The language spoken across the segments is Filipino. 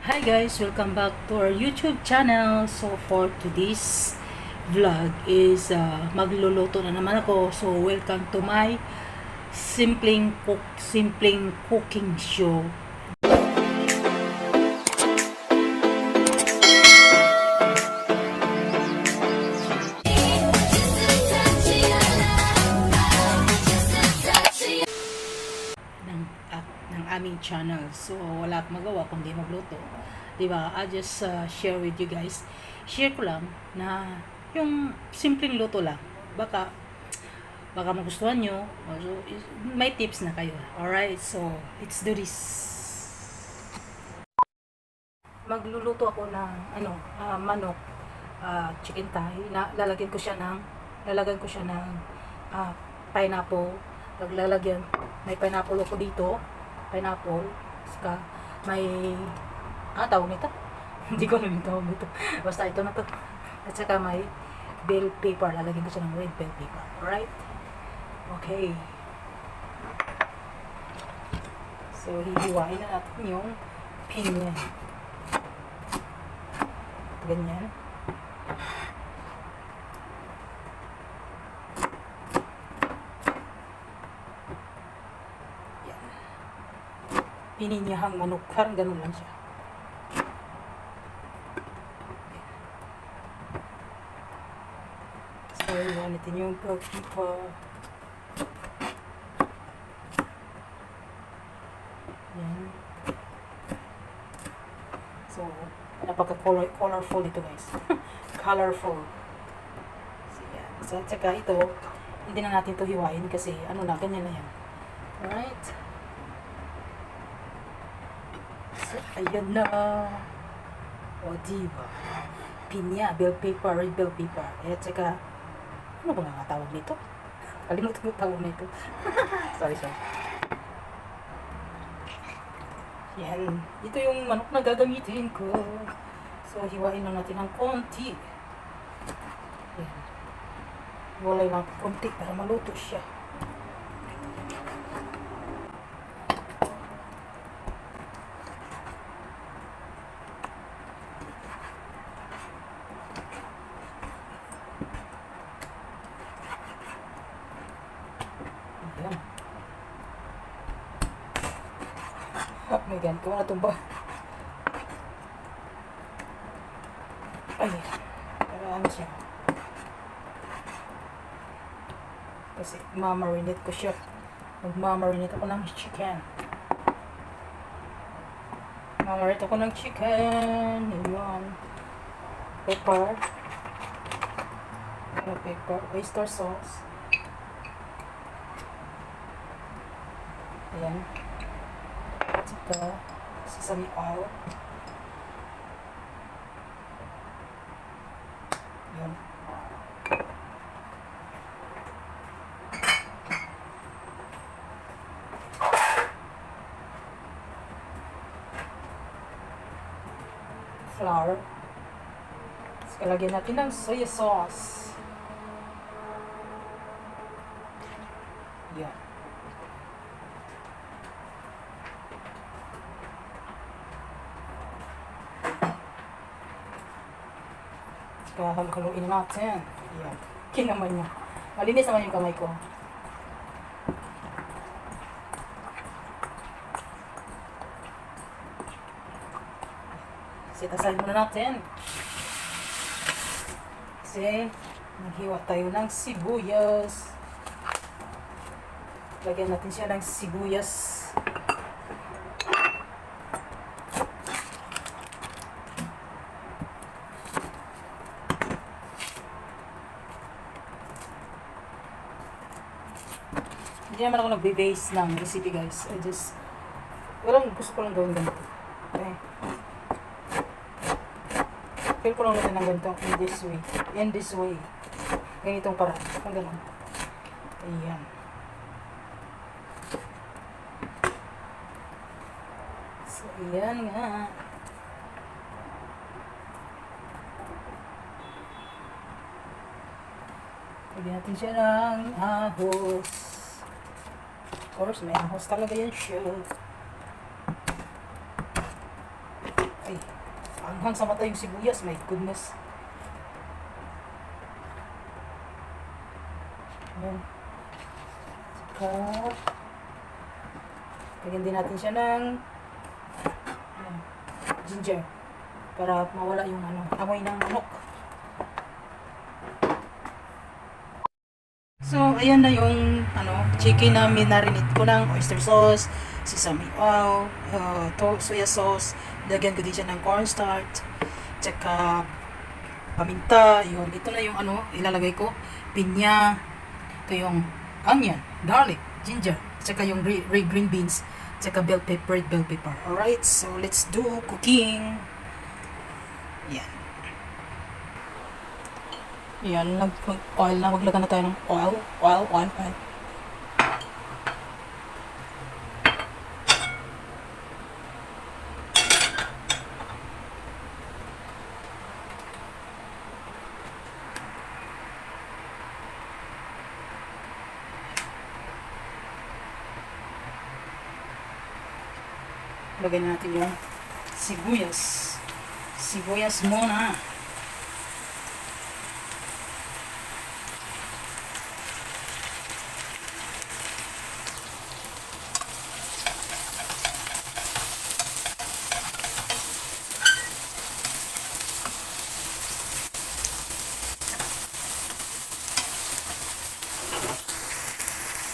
Hi guys, welcome back to our YouTube channel. So for today's vlog is magluluto na naman ako. So welcome to my simpleng cooking show. Ng aming channel. So wala akong magawa kundi magluto. 'Di ba? I just share with you guys. Share ko lang na yung simpleng luto lang. Baka magustuhan nyo. So, may tips na kayo. Alright, so let's do this. Magluluto ako ng manok, chicken thigh. Lalagyan ko siya ng pineapple. May pineapple ako dito. Pineapple. Saka may tawag nito. Hindi ko alam yung tawag nito. Basta ito na to. At saka may bell pepper. Lalagyan ko siya ng red bell pepper. Alright? Okay. So, hihiwain na natin yung pinya. Ganyan. Yan. Pininyahang manok. Parang ganun lang siya. So, hiwain natin yung pepper. Yan. So, napaka-colorful ito guys. Colorful. So, yan. So, at saka ito, hindi na natin ito hiwain kasi ganyan na yan. Alright. So, ayan na. O, diba? Pinya, bell pepper, red bell pepper. At saka, ano ba nga tawag nito? Kalimutan ko tawag nito. sorry. Yan. Ito yung manok na gagamitin ko. So, hiwain lang natin ng konti. Yan. Hiwalay lang konti para maluto siya. Yan. Oh my God, kung natumba. Ay, para siya. Kasi mamarinate ko siya. Magmamarinate ako ng chicken. Mamarinate ako ng chicken. Ayan. Pepper. Pepper. Oyster sauce. Ayan. Saka sesame oil. Yan. Flour. Saka lagyan natin ng soy sauce. Yan. Kaya haluin natin. Ayan. Kinaman niya. Malinis naman yung kamay ko. Set aside muna natin. Kasi naghiwa tayo ng sibuyas. Lagyan natin siya ng sibuyas. Hindi naman ako nagbe-base ng recipe guys. Gusto ko lang gawin ganito. Okay. Feel ko lang natin ng ganito in this way. Ganitong paraan. Kung gano'n. Ayan. So, ayan nga. Lagyan natin siya ng ahos. Of course, may ahos talaga yan siya. Ay, anghang sa mata yung sibuyas. My goodness. Ayan. Saka, lagyan din natin siya ng ginger para mawala yung amoy ng manok. So, ayan na yung chicken na minarinate ko ng oyster sauce, sesame oil, soya sauce. Lagyan ko din siya ng cornstarch, tsaka paminta. Yun, ito na yung ilalagay ko. Pinya, ito yung onion, garlic, ginger, tsaka yung green beans, tsaka bell pepper. Alright, so let's do cooking. Yan. Yan, oil na. Maglagan na tayo ng oil. Lagyan natin yung sibuyas. Sibuyas muna.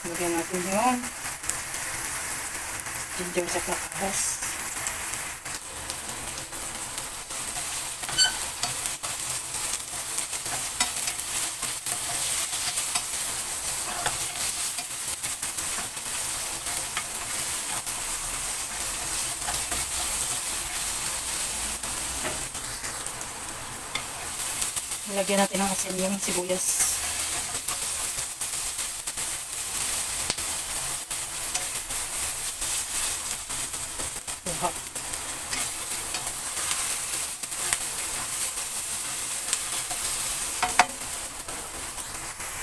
Lagyan natin yung ginger sa kakas. Lagyan natin ng asin yung sibuyas.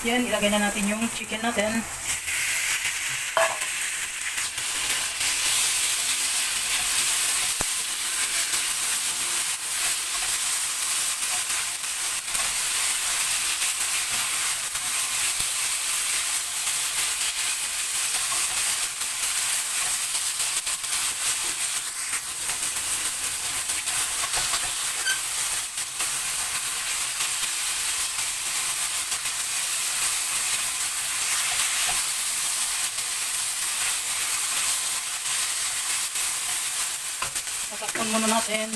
Yan, ilagay na natin yung chicken natin. Tatakpan muna natin.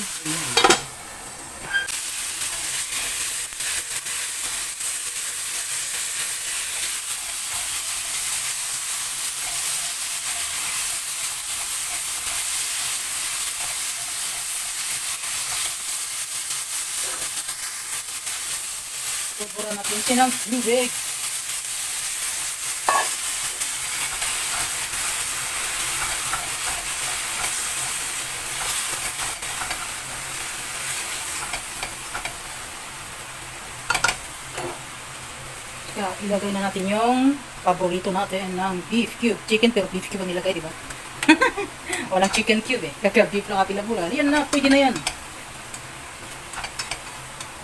Tuburan natin siya ng tubig. Kaya ilagay na natin yung paborito natin ng beef cube. Chicken pero beef cube ang ilagay, di ba? Walang chicken cube eh. Kaya beef lang apilabura. Yan na, pwede na yan.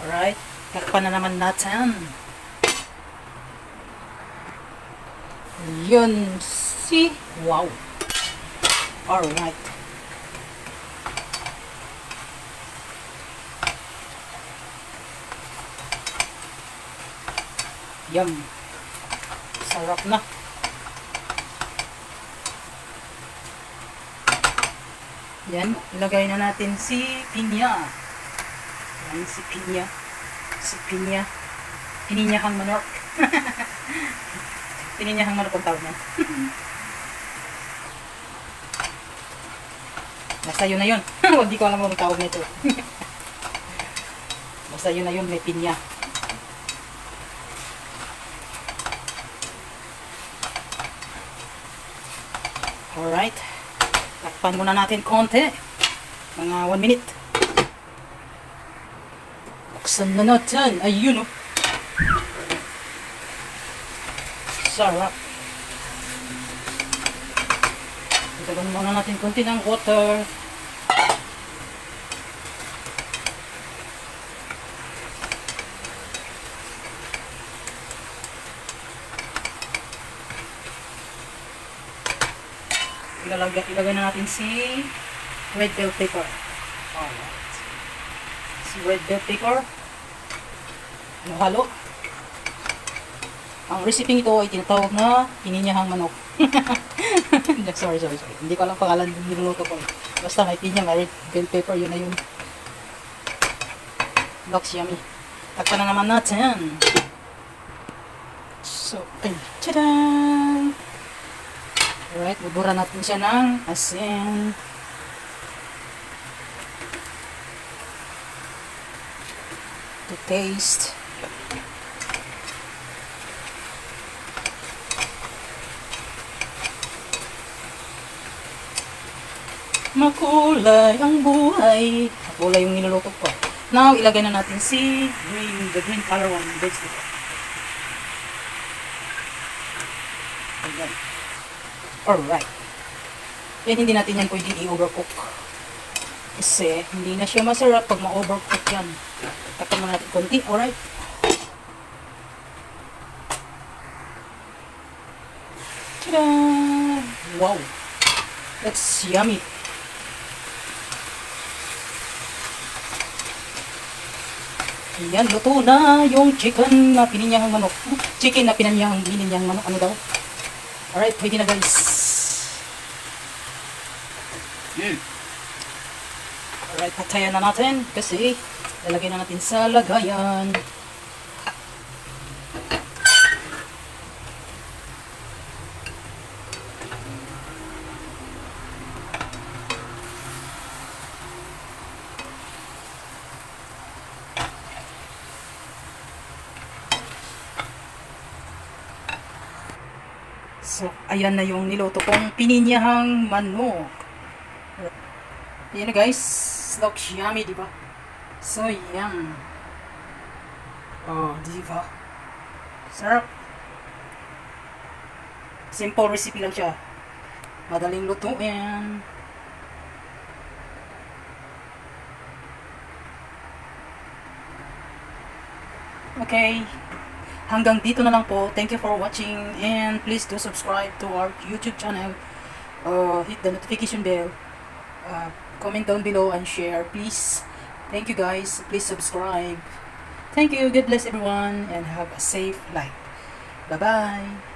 Alright. Takpan na naman natin. Yun. See? Wow. Alright. Yum. Sarap na. Yan. Ilagay na natin si pinya. Yan si pinya. Si pinya. Pininyahang manok. Pininyahang manok ang tawag niya. Basta yun na yun. Hindi ko alam kung tawag nito. Basta yun na yun. May pinya. Alright. Takpan muna natin konti. Mga 1 minute. Buksan na natin. Ayun o. Sarap. Itagan muna natin konti ng water. ilagay na natin si red bell pepper. Alright. Si red bell pepper. Halo. Ang recipe ito ay tinatawag na pininyahang manok. sorry. Hindi ko alam pangalan ng niluluto ko. Basta may pinya, may red bell pepper, yun na yun. Looks yummy. Takpan na naman natin. So, ay, tada! Alright, bubura natin siya ng asin. To taste. Makulay ang buhay. Makulay yung niluluto ko. Now, ilagay na natin si the green color one, vegetable. Ayan. Alright. Yan, hindi natin yan pwede i-overcook. Kasi, hindi na siya masarap pag ma-overcook yan. Takpan mo natin konti. Alright. Tada! Wow! That's yummy. Ayan, luto na yung chicken na pininyahang manok. Chicken na pininyahang manok. Ano daw? Alright, pwede na guys. Alright, patayan na natin kasi lalagay na natin sa lagayan. So, ayan na yung niluto kong pininyahang manok. Ayan na guys. Looks yummy, diba? So, yum. Oh, diba? Sarap. Simple recipe lang siya. Madaling lutuin. Okay. Hanggang dito na lang po. Thank you for watching and please do subscribe to our YouTube channel. Hit the notification bell. Comment down below and share, please. Thank you guys. Please subscribe. Thank you. God bless everyone and have a safe life. Bye-bye.